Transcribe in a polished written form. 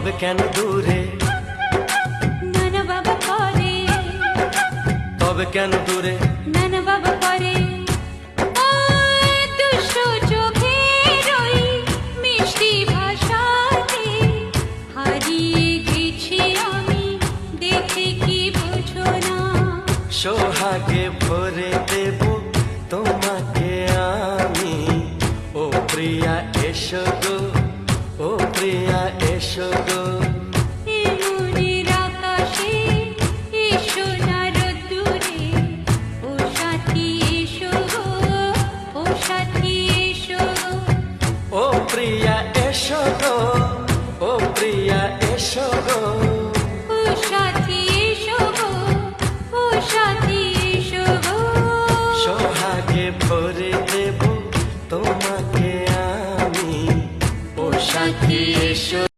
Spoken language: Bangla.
তবে কেন দূরে, নানা বাবা করে, তবে কেন দূরে, নানা বাবা করে। ওই দুষ্টু চোখের ওই মিষ্টি ভাষাতে হারিয়ে গেছি আমি, দেখে কি বোঝো না। সোহাগে ভরে দেব